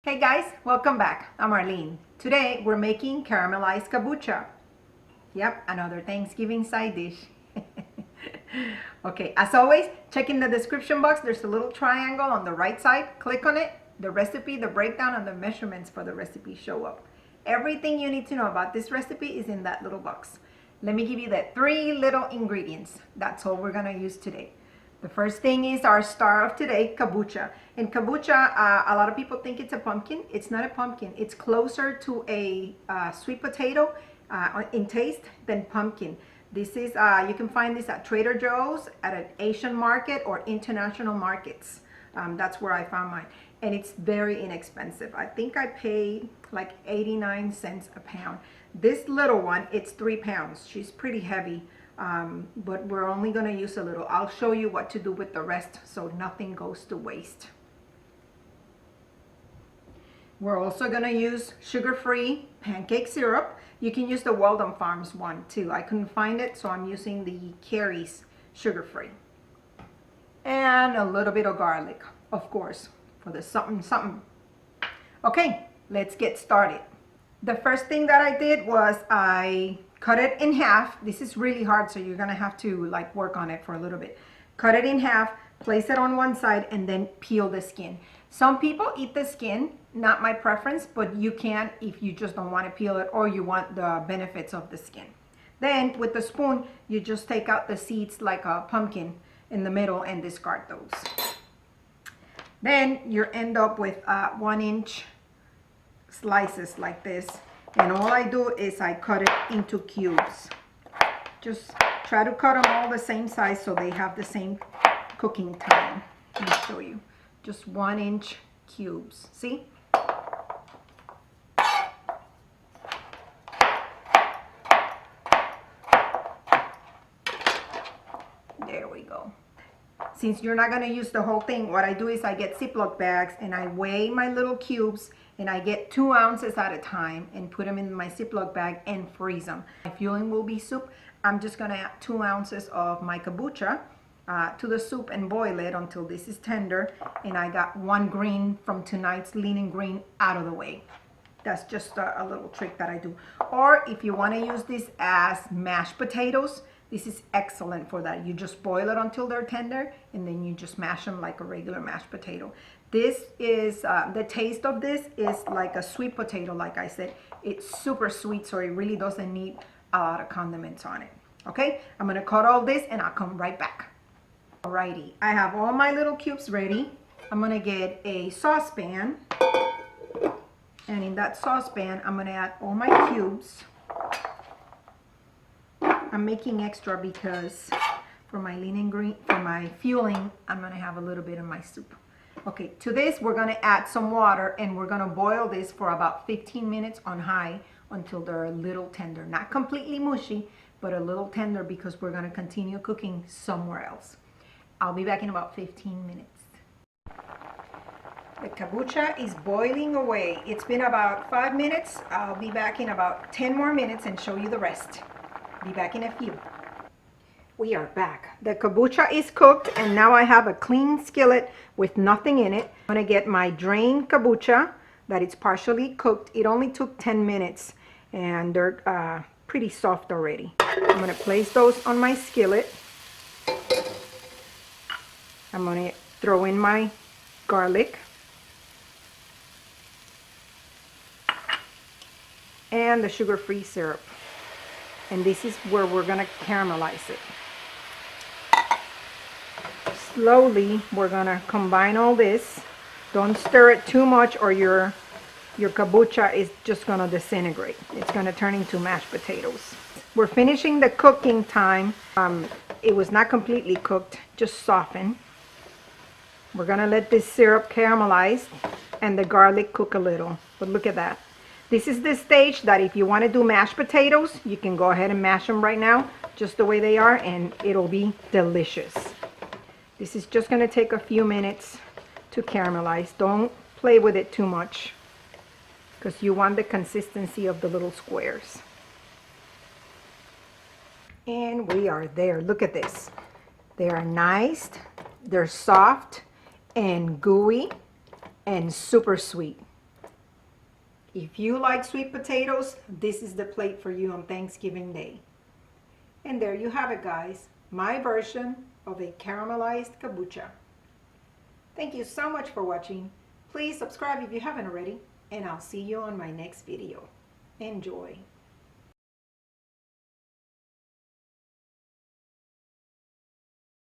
Hey guys, welcome back. I'm Arlene. Today we're making caramelized kabocha. Yep, another Thanksgiving side dish. Okay, as always, check in the description box. There's a little triangle on the right side. Click on it. The recipe, the breakdown, and the measurements for the recipe show up. Everything you need to know about this recipe is in that little box. Let me give you the 3 little ingredients. That's all we're gonna use today. The first thing is our star of today, kabocha. And kabocha, a lot of people think it's a pumpkin. It's not a pumpkin. It's closer to a sweet potato in taste than pumpkin. This is, you can find this at Trader Joe's, at an Asian market, or international markets. That's where I found mine. And it's very inexpensive. I think I paid like 89 cents a pound. This little one, it's 3 pounds. She's pretty heavy. But we're only going to use a little. I'll show you what to do with the rest so nothing goes to waste. We're also going to use sugar-free pancake syrup. You can use the Walden Farms one too. I couldn't find it, so I'm using the Carrie's sugar-free. And a little bit of garlic, of course, for the something. Okay, let's get started. The first thing that I did was I cut it in half. This is really hard, so you're gonna have to like work on it for a little bit. Cut it in half, place it on one side, and then peel the skin. Some people eat the skin, not my preference, but you can if you just don't want to peel it or you want the benefits of the skin. Then with the spoon, you just take out the seeds like a pumpkin in the middle and discard those. Then you end up with 1-inch slices like this. And all I do is I cut it into cubes. Just try to cut them all the same size so they have the same cooking time. Let me show you. Just 1-inch cubes. See? There we go. Since you're not going to use the whole thing, what I do is I get Ziploc bags and I weigh my little cubes, and I get 2 ounces at a time and put them in my Ziploc bag and freeze them. My fueling will be soup. I'm just going to add 2 ounces of my kabocha to the soup and boil it until this is tender. And I got 1 green from tonight's lean green out of the way. That's just a little trick that I do. Or if you want to use this as mashed potatoes, this is excellent for that. You just boil it until they're tender, and then you just mash them like a regular mashed potato. This is, the taste of this is like a sweet potato, like I said. It's super sweet, so it really doesn't need a lot of condiments on it. Okay, I'm gonna cut all this and I'll come right back. Alrighty, I have all my little cubes ready. I'm gonna get a saucepan, and in that saucepan, I'm gonna add all my cubes. I'm making extra because for my lean green, for my fueling, I'm gonna have a little bit of my soup. Okay, to this we're gonna add some water, and we're gonna boil this for about 15 minutes on high until they're a little tender. Not completely mushy, but a little tender, because we're gonna continue cooking somewhere else. I'll be back in about 15 minutes. The kabocha is boiling away. It's been about 5 minutes. I'll be back in about 10 more minutes and show you the rest. Be back in a few. We are back. The kabocha is cooked, and now I have a clean skillet with nothing in it. I'm gonna get my drained kabocha that it's partially cooked. It only took 10 minutes, and they're pretty soft already. I'm gonna place those on my skillet. I'm gonna throw in my garlic and the sugar-free syrup. And this is where we're gonna caramelize it. Slowly, we're gonna combine all this. Don't stir it too much, or your kabocha is just gonna disintegrate. It's gonna turn into mashed potatoes. We're finishing the cooking time. It was not completely cooked, just softened. We're gonna let this syrup caramelize and the garlic cook a little. But look at that. This is the stage that if you want to do mashed potatoes, you can go ahead and mash them right now, just the way they are, and it'll be delicious. This is just going to take a few minutes to caramelize. Don't play with it too much, because you want the consistency of the little squares. And we are there. Look at this. They are nice, they're soft and gooey and super sweet. If you like sweet potatoes, this is the plate for you on Thanksgiving Day. And there you have it, guys. My version of a caramelized kabocha. Thank you so much for watching. Please subscribe if you haven't already, and I'll see you on my next video. Enjoy.